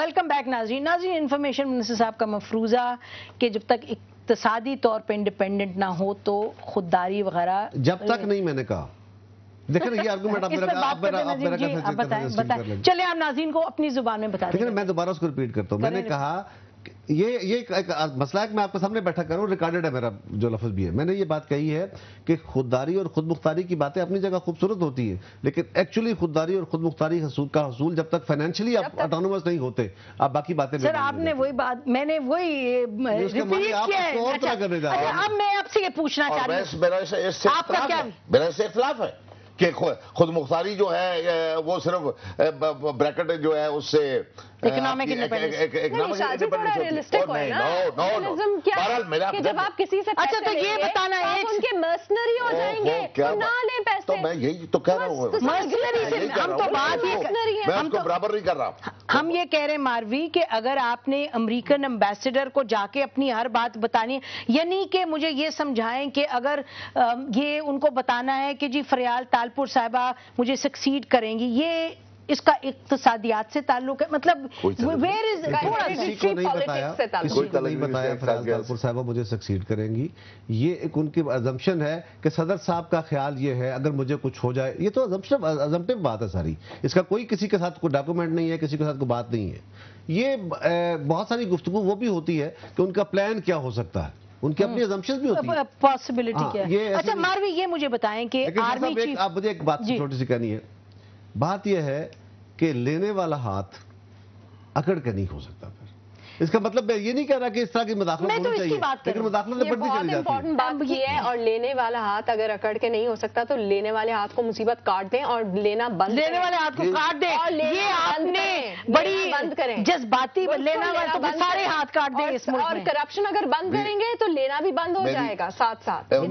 Welcome back ناظرین information minister صاحب کا مفروضہ کہ جب تک اقتصادی طور پہ انڈیپینڈنٹ نہ ہو تو خودداری وغیرہ جب تک نہیں میں نے کہا دیکھیں یہ آرگومنٹ چلے آپ ناظرین کو اپنی زبان میں بتا دیں. میں دوبارہ اس کو ریپیٹ کرتا ہوں. میں نے کہا یہ ایک مسئلہ ہے کہ میں آپ کے سامنے بیٹھا کروں, ریکارڈڈ ہے میرا جو لفظ بھی ہے. میں نے یہ بات کہی ہے کہ خودداری اور خود مختاری کی باتیں اپنی جگہ خوبصورت ہوتی ہیں, لیکن ایکچولی خودداری اور خود مختاری کا حصول جب تک فائنینشلی آپ اٹانومس نہیں ہوتے آپ باقی باتیں سر آپ نے وہی بات میں نے وہی ریپیٹ کیا ہے. اب میں آپ سے یہ پوچھنا چاہ رہی ہوں آپ کا کیا میرا اس سے اختلاف ہے کہ خود مختاری جو ہے وہ صرف بریکٹ جو ہے اس سے اکنامک انڈیپینڈنس. جب آپ کسی سے اچھا تو یہ بتانا ہے ان کے مرسنری ہو جائیں گے تو نہ لیں پیسے. تو میں یہی تو کہہ رہا ہوں, ہم تو بات میں اس کو برابر نہیں کر رہا. ہم یہ کہہ رہے ہیں ماروی کہ اگر آپ نے امریکن ایمبیسڈر کو جا کے اپنی ہر بات بتانی ہے, یعنی کہ مجھے یہ سمجھائیں کہ اگر یہ ان کو بتانا ہے کہ جی فریال تالپور صاحبہ مجھے سکسیڈ کریں گی, یہ اس کا اقتصادیات سے تعلق ہے, مطلب کسی کو نہیں بتایا فریال تالپور صاحبہ مجھے سکسیڈ کریں گی. یہ ایک ان کی ازمپشن ہے کہ صدر صاحب کا خیال یہ ہے اگر مجھے کچھ ہو جائے. یہ تو ازمپٹیو بات ہے ساری, اس کا کوئی کسی کے ساتھ کوئی ڈاکومنٹ نہیں ہے, کسی کے ساتھ کوئی بات نہیں ہے. یہ بہت ساری گفتگو وہ بھی ہوتی ہے کہ ان کا پلان کیا ہو سکتا ہے, ان کی اپنی ازمپشنز بھی ہوتی ہیں, پاسبلٹی کیا ہے. اچھا ماروی یہ مجھے بتائیں کہ آرمی چیف, آپ مجھے ایک بات چھوٹی سی کہنی ہے. بات یہ ہے کہ لینے والا ہاتھ اکڑ کے نہیں ہو سکتا. پھر اس کا مطلب میں یہ نہیں کہہ رہا کہ اس طرح کی مداخلت ہونی چاہیے, لیکن مداخلت بڑھتی چلی جاتی ہے. امپورٹنٹ بات یہ ہے, اور لینے والا ہاتھ اگر اکڑ کے نہیں ہو سکتا تو لینے والے ہاتھ کو مصیبت کاٹ دیں اور لینا بند, لینے والے ہاتھ کو کاٹ دیں. یہ آپ نے بڑی بند کریں, جذباتی لینا والا تو سارے ہاتھ کاٹ دیں اس ملک میں. اور کرپشن اگر بند کریں گے تو لینا بھی بند ہو جائے گا ساتھ ساتھ. ایک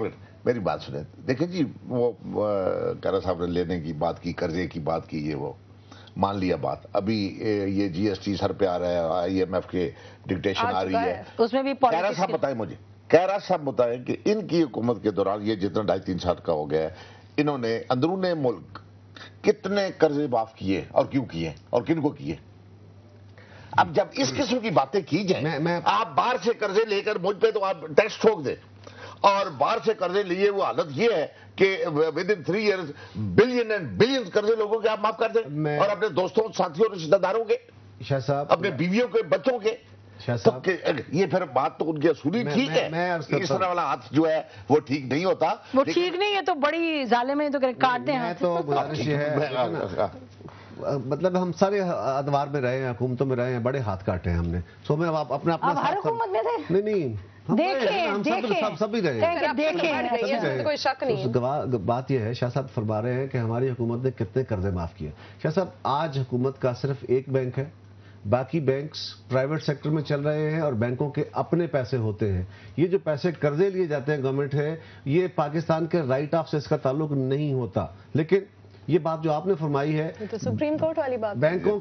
منٹ میری بات سنیں. دیکھیں جی وہ کیرا صاحب نے لینے کی بات کی, قرضے کی بات کی, یہ وہ مان لیا بات. ابھی یہ جی ایس ٹی سر پہ آ رہا ہے, آئی ایم ایف کے ڈکٹیشن آ رہی ہے, اس میں بھی کیرا صاحب بتائیں مجھے, کیرا صاحب بتائیں کہ ان کی حکومت کے دوران یہ جتنا 2.5-3 سال کا ہو گیا ہے, انہوں نے اندرون ملک کتنے قرضے معاف کیے اور کیوں کیے اور کن کو کیے؟ اب جب اس قسم کی باتیں کی جائیں, آپ باہر سے قرضے لے کر مجھ پہ تو آپ ٹیکس ٹھوک دیں, اور باہر سے قرضے لیے وہ حالت یہ ہے کہ with in 3 years billion and billion قرضے لوگوں کے آپ معاف کر دیں, اور اپنے دوستوں ساتھیوں رشتہ داروں کے, شاہ صاحب اپنے بیویوں کے بچوں کے. یہ پھر بات تو ان کی اصولی ٹھیک ہے, اس طرح والا ہاتھ جو ہے وہ ٹھیک نہیں ہوتا. وہ ٹھیک نہیں ہے تو بڑی ظالم ہے, تو کاٹ دیں ہاتھ. تو گزارش یہ ہے, مطلب ہم سارے ادوار میں رہے ہیں, حکومتوں میں رہے ہیں, بڑے ہاتھ کاٹے ہیں ہم نے. سو میں اپنا ہر حکومت میں تھے نہیں سبھی رہے ہیں, کوئی شک نہیں. بات یہ ہے شاہ صاحب فرما رہے ہیں کہ ہماری حکومت نے کتنے قرضے معاف کیے. شاہ صاحب آج حکومت کا صرف ایک بینک ہے, باقی بینکس پرائیویٹ سیکٹر میں چل رہے ہیں اور بینکوں کے اپنے پیسے ہوتے ہیں. یہ جو پیسے قرضے لیے جاتے ہیں گورنمنٹ ہے, یہ پاکستان کے رائٹ آف سے اس کا تعلق نہیں ہوتا. لیکن یہ بات جو آپ نے فرمائی ہے تو سپریم کورٹ والی بات, بینکوں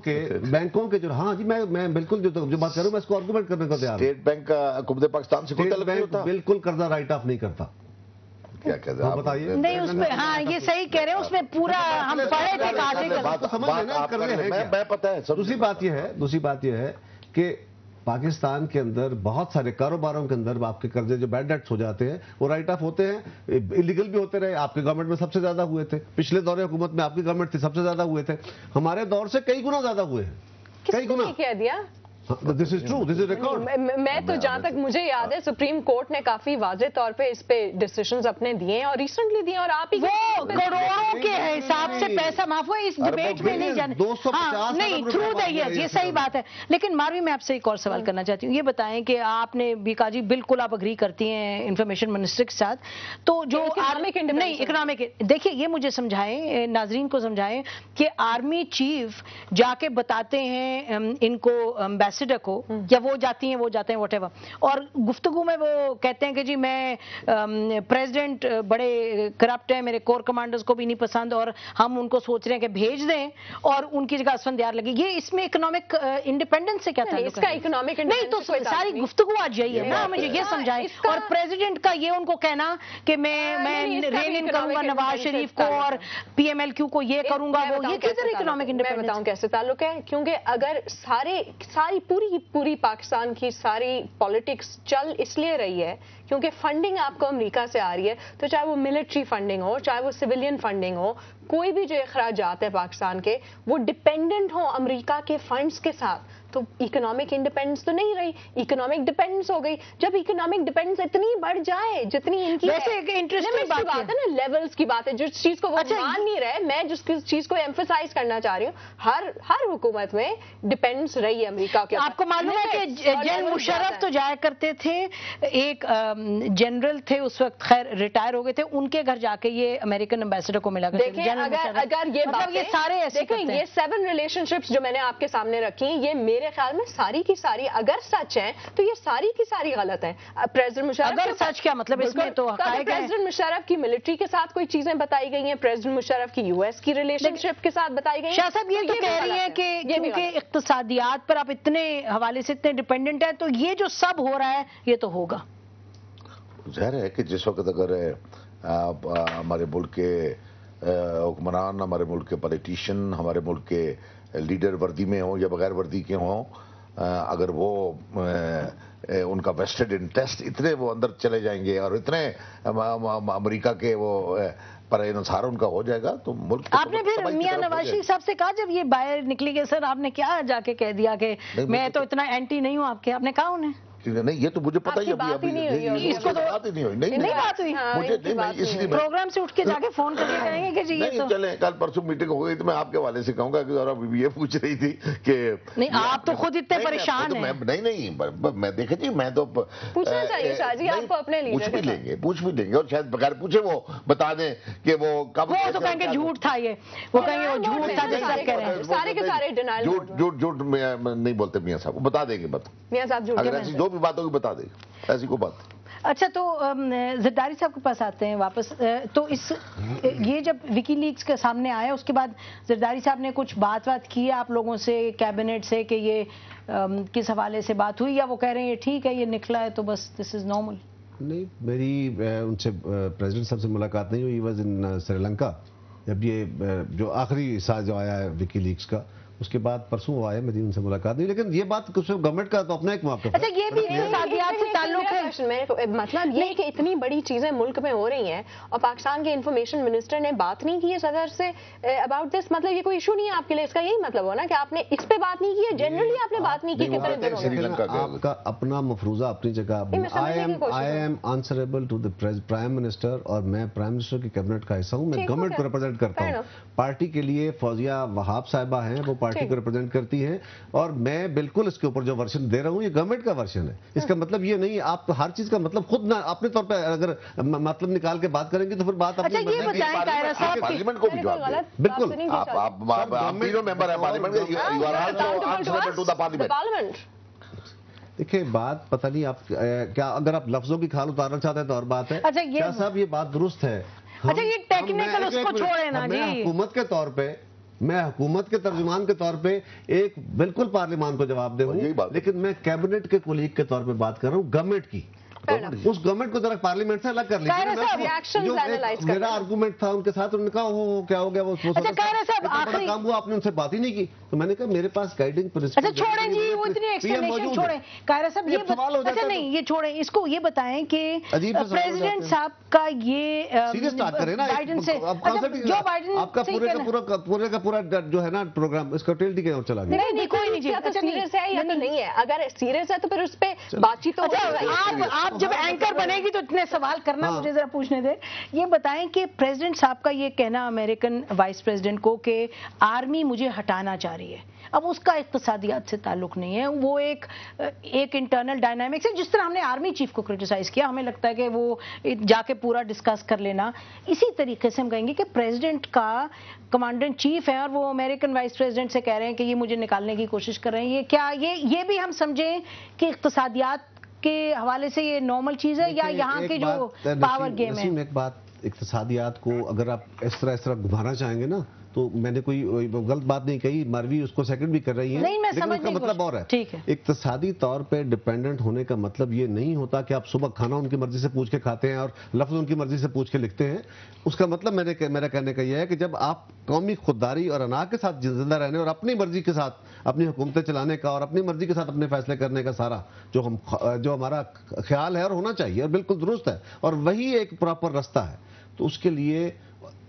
کے جو, ہاں جی میں بالکل جو بات کروں میں اس کو آرگومنٹ کرنے کو تیار ہوں. اسٹیٹ بینک کا حکومت پاکستان سے کوئی تعلق نہیں ہوتا, بالکل قرضہ رائٹ آف نہیں کرتا. کیا کہتے ہیں بتائیے؟ نہیں اس میں, ہاں یہ صحیح کہہ رہے ہیں, اس میں پورا ہم پڑھے تھے دوسری بات یہ ہے کہ پاکستان کے اندر بہت سارے کاروباروں کے اندر آپ کے قرضے جو بیڈ ڈیٹس ہو جاتے ہیں وہ رائٹ آف ہوتے ہیں, انلیگل بھی ہوتے رہے. آپ کے گورنمنٹ میں سب سے زیادہ ہوئے تھے, پچھلے دور حکومت میں آپ کی گورنمنٹ تھی سب سے زیادہ ہوئے تھے, ہمارے دور سے کئی گنا زیادہ ہوئے ہیں, کئی گنا. کہہ دیا This is true, this is record. میں تو جہاں تک مجھے یاد ہے سپریم کورٹ نے کافی واضح طور پہ اس پہ ڈیسیشنز اپنے دیے ہیں, اور ریسنٹلی دیے, اور آپ ہی وہ کروڑوں کے حساب سے پیسہ معاف ہوا. اس ڈبیٹ میں نہیں جانے, نہیں تھرو دا ایئرز, یہ صحیح بات ہے. لیکن ماروی میں آپ سے ایک اور سوال کرنا چاہتی ہوں. یہ بتائیں کہ آپ نے بھی کہا جی بالکل آپ اگری کرتی ہیں انفارمیشن منسٹر کے ساتھ, تو جو نہیں اکنامک, دیکھیے یہ مجھے سمجھائیں, ناظرین کو سمجھائیں کہ آرمی چیف جا کے بتاتے ہیں ان کو एम्बेसडर को, या वो जाती हैं वो जाते हैं व्हाटएवर, और गुफ्तगू में वो कहते हैं कि जी मैं प्रेसिडेंट बड़े करप्ट हैं, मेरे कोर कमांडर्स को भी नहीं पसंद और हम उनको सोच रहे हैं कि भेज दें और उनकी जगह असफंदियार लगे, ये इसमें इकोनॉमिक इंडिपेंडेंस से क्या ताल्लुक है? इकोनॉमिक नहीं तो सारी गुफ्तगू आज यही है ना, मुझे ये समझाएं। और प्रेसिडेंट का ये उनको कहना कि मैं रेन इन करूंगा नवाज शरीफ को और PMLQ को ये करूंगा वो, ये किधर इकोनॉमिक इंडिपेंडेंस? मैं बताऊं कैसे ताल्लुक है, क्योंकि अगर सारी पूरी पाकिस्तान की सारी पॉलिटिक्स चल इसलिए रही है क्योंकि फंडिंग आपको अमेरिका से आ रही है, तो चाहे वो मिलिट्री फंडिंग हो, चाहे वो सिविलियन फंडिंग हो, कोई भी जो अखराजात है पाकिस्तान के वो डिपेंडेंट हो अमेरिका के फंड्स के साथ, तो इकोनॉमिक इंडिपेंडेंस तो नहीं रही, इकोनॉमिक डिपेंडेंस हो गई। जब इकोनॉमिक डिपेंडेंस इतनी बढ़ जाए जितनी इनकी वैसे एक इंटरेस्टिंग बात है ना, लेवल्स की बात है, जिस चीज को वो मान नहीं रहे, मैं जिस चीज को एम्फसाइज करना चाह रही हूँ, हर हुकूमत में डिपेंडेंस रही है अमेरिका के। आपको मालूम है कि जनरल मुशर्रफ तो जाया करते थे, एक जनरल थे उस वक्त, खैर रिटायर हो गए थे, उनके घर जाके ये अमेरिकन एम्बेसडर को मिला करते थे। अगर ये मतलब ये सारे ऐसे देखें, ये 7 रिलेशनशिप्स जो मैंने आपके सामने रखी, ये मेरे ख्याल में सारी की सारी अगर सच है तो ये सारी की सारी गलत है। प्रेसिडेंट मुशर्रफ, अगर सच क्या मतलब, इसमें तो प्रेसिडेंट मुशर्रफ की मिलिट्री के साथ कोई चीजें बताई गई हैं, प्रेसिडेंट मुशर्रफ की US की रिलेशनशिप के साथ बताई गई हैं। शाह साहब ये तो कह रही हैं कि क्योंकि इक्तिसादियात पर आप इतने हवाले से इतने डिपेंडेंट है, तो ये जो सब हो रहा है ये तो होगा। ज़ाहिर है कि जिस वक्त अगर हमारे मुल्क के हुक्मरान, हमारे मुल्क के पॉलिटिशियन, हमारे मुल्क के लीडर वर्दी में हों या बगैर वर्दी के हों, अगर वो उनका वेस्टेड इंटरेस्ट इतने वो अंदर चले जाएंगे और इतने अमेरिका के वो पर इन्सार उनका हो जाएगा तो मुल्क आपने फिर मियां नवाज शरीफ साहब से कहा जब ये बाहर निकली कि सर आपने क्या जाके कह दिया कि मैं तो इतना एंटी नहीं हूं आपके, आपने कहा उन्हें? नहीं, ये तो मुझे पता ही बात ही नहीं हुई, इसको तो बात ही नहीं हुई। नहीं बात हुई, मुझे इसलिए प्रोग्राम से उठ के जाके फोन करके कहेंगे कि जी ये तो चले कल परसों मीटिंग हो गई तो मैं आपके वाले से कहूंगा कि जरा ये पूछ रही थी कि नहीं आप तो खुद इतने परेशान हैं। नहीं मैं देखे जी, मैं तो पूछना चाहिए शाह जी आपको अपने लीडर, पूछ भी लेंगे और शायद बगैर पूछे वो बता दें कि वो कब, वो तो कहेंगे झूठ था, ये वो कहेंगे वो झूठ था जैसा कह रहे हैं, सारे के सारे डिनायल, झूठ नहीं बोलते मियां साहब, बता देंगे, मियां साहब झूठ, अगर ऐसी जो भी बात होगी बता देंगे, ऐसी कोई बात। अच्छा तो जरदारी साहब के पास आते हैं वापस, तो ये जब विकीलीक्स के सामने आया उसके बाद जरदारी साहब ने कुछ बात की आप लोगों से, कैबिनेट से, कि ये किस हवाले से बात हुई, या वो कह रहे हैं ये ठीक है, ये निकला है तो बस दिस इज नॉर्मल? नहीं, मेरी उनसे प्रेसिडेंट साहब से मुलाकात नहीं हुई, वॉज इन श्रीलंका, जब ये जो आखिरी हिस्सा जो आया है विकीलीक्स का, उसके बाद परसों आए, मेरी उनसे मुलाकात नहीं। लेकिन ये बात कुछ गवर्नमेंट का तो अपना एक मौका है। अच्छा ये भी इक्तिसादियात से ताल्लुक है, मतलब ये कि इतनी बड़ी चीजें मुल्क में हो रही हैं और पाकिस्तान के इंफॉर्मेशन मिनिस्टर ने बात नहीं की है सदर से अबाउट दिस, मतलब ये कोई इशू नहीं है आपके लिए, इसका यही मतलब हो ना कि आपने इस पे बात नहीं की है, जनरली आपने बात नहीं की कितने दिनों में। आपका अपना मफरूजा अपनी जगह, I am answerable to the prime minister और मैं प्राइम मिनिस्टर की कैबिनेट का हिस्सा हूँ, मैं गवर्नमेंट को रिप्रेजेंट करता हूँ। पार्टी के लिए फौजिया वहाब साहिबा हैं, वो पार्टी को रिप्रेजेंट करती हैं और मैं बिल्कुल इसके ऊपर जो वर्जन दे रहा हूं ये गवर्नमेंट का वर्जन है। इसका मतलब ये नहीं आप हर चीज का मतलब खुद ना अपने तौर पे अगर मतलब निकाल के बात करेंगे तो फिर बात अच्छा ये बताएं कायरा साहब, पार्लियामेंट को भी जवाब दें। बिल्कुल आप तीनों मेंबर हैं पार्लियामेंट के, you are also answerable to the parliament. देखिए बात पता नहीं आप क्या, अगर आप लफ्जों की खाल उतारना चाहते हैं तो और बात है। अच्छा ये साहब ये बात दुरुस्त है। अच्छा ये टेक्निकल उसको छोड़े ना जी, हुकूमत के तौर पे, मैं हुकूमत के तर्जुमान के तौर पे एक बिल्कुल पार्लियामान को जवाब दूं, लेकिन मैं कैबिनेट के कुलीग के तौर पे बात कर रहा हूं गवर्नमेंट की। उस गवर्नमेंट को जरा पार्लियामेंट से अलग कर लीजिए। मेरा आर्गूमेंट था उनके साथ, उन्होंने कहा वो क्या हो गया, वो काम हुआ, आपने उनसे बात ही नहीं की, तो मैंने कहा मेरे पास गाइडिंग प्रिंसिपल। अच्छा छोड़ें जी वो इतनी एक्सप्लेनेशन छोड़ें कायरा साहब, ये सवाल हो जाता है। अच्छा नहीं ये छोड़ें, इसको ये बताएं कि प्रेसिडेंट साहब का ये बाइडेन से जो बाइडेन आपका पूरे का पूरा जो है ना प्रोग्राम इसका टेल डी चला गया। नहीं कोई नहीं जी, अच्छा सीरियस है या नहीं है, अगर सीरियस है तो फिर उस पर बातचीत हो। आप जब एंकर बनेगी तो इतने सवाल करना, मुझे जरा पूछने दे। ये बताएं कि प्रेसिडेंट साहब का ये कहना अमेरिकन वाइस प्रेसिडेंट को कि आर्मी मुझे हटाना चाह रही है, अब उसका इक्तिसादियात से ताल्लुक नहीं है, वो एक इंटरनल डायनामिक्स है। जिस तरह हमने आर्मी चीफ को क्रिटिसाइज किया, हमें लगता है कि वो जाके पूरा डिस्कस कर लेना, इसी तरीके से हम कहेंगे कि प्रेसिडेंट का कमांडर इन चीफ है और वो अमेरिकन वाइस प्रेसिडेंट से कह रहे हैं कि ये मुझे निकालने की कोशिश कर रहे हैं, ये क्या ये भी हम समझें कि इक्तिसादियात के हवाले से ये नॉर्मल चीज है या यहाँ की जो पावर गेम है? एक बात, इक्तिसादियात को अगर आप इस तरह घुमाना चाहेंगे ना, तो मैंने कोई गलत बात नहीं कही, मारवी उसको सेकंड भी कर रही है, नहीं, मैं लेकिन उसका मतलब और है। ठीक है, इक्तिसादी तौर पे डिपेंडेंट होने का मतलब ये नहीं होता कि आप सुबह खाना उनकी मर्जी से पूछ के खाते हैं और लफ्ज उनकी मर्जी से पूछ के लिखते हैं। उसका मतलब मेरा कहने का यह है कि जब आप कौमी खुददारी और अना के साथ जिंदा रहने और अपनी मर्जी के साथ अपनी हुकूमतें चलाने का और अपनी मर्जी के साथ अपने फैसले करने का सारा जो हमारा ख्याल है और होना चाहिए और बिल्कुल दुरुस्त है, और वही एक प्रॉपर रास्ता है, तो उसके लिए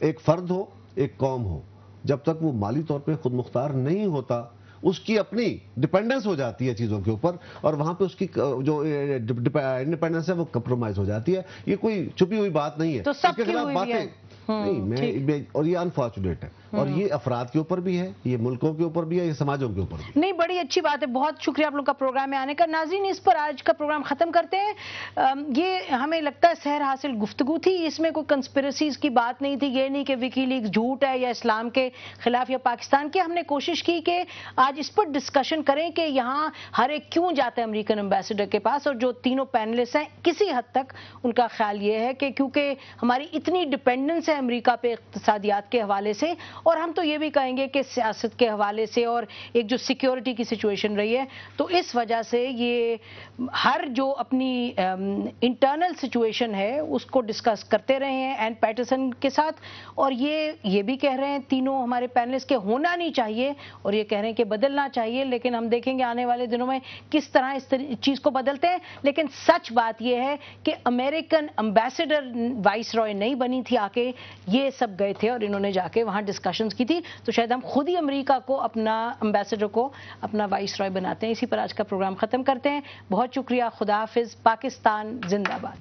एक फर्द हो, एक कौम हो, जब तक वो माली तौर पे खुद मुख्तार नहीं होता, उसकी अपनी डिपेंडेंस हो जाती है चीज़ों के ऊपर, और वहाँ पे उसकी जो इंडिपेंडेंस है वो कंप्रोमाइज हो जाती है। ये कोई छुपी हुई बात नहीं है, तो सबके खिलाफ बातें नहीं, और ये अनफॉर्चुनेट है, और ये अफराद के ऊपर भी है, ये मुल्कों के ऊपर भी है, ये समाजों के ऊपर भी। नहीं, बड़ी अच्छी बात है, बहुत शुक्रिया आप लोग का प्रोग्राम में आने का। नाज़रीन, इस पर आज का प्रोग्राम खत्म करते हैं। ये हमें लगता है सहर हासिल गुफ्तगू थी, इसमें कोई कंस्पिरेसीज की बात नहीं थी, ये नहीं कि विकीलीक्स झूठ है या इस्लाम के खिलाफ या पाकिस्तान के। हमने कोशिश की कि आज इस पर डिस्कशन करें कि यहाँ हर एक क्यों जाता है अमेरिकन एम्बेसडर के पास, और जो तीनों पैनलिस्ट हैं किसी हद तक उनका ख्याल ये है कि क्योंकि हमारी इतनी डिपेंडेंस है अमेरिका पे इक्तिसादियात के हवाले से, और हम तो ये भी कहेंगे कि सियासत के हवाले से, और एक जो सिक्योरिटी की सिचुएशन रही है, तो इस वजह से ये हर जो अपनी इंटरनल सिचुएशन है उसको डिस्कस करते रहे हैं एन पैटरसन के साथ, और ये भी कह रहे हैं तीनों हमारे पैनलिस्ट के होना नहीं चाहिए, और ये कह रहे हैं कि बदलना चाहिए। लेकिन हम देखेंगे आने वाले दिनों में किस तरह इस चीज को बदलते हैं। लेकिन सच बात यह है कि अमेरिकन एम्बेसडर वाइस रॉय नहीं बनी थी आके, ये सब गए थे और इन्होंने जाके वहां डिस्कशंस की थी, तो शायद हम खुद ही अमेरिका को अपना एम्बेसडर को अपना वाइस रॉय बनाते हैं। इसी पर आज का प्रोग्राम खत्म करते हैं। बहुत शुक्रिया, खुदा हाफिज, पाकिस्तान जिंदाबाद।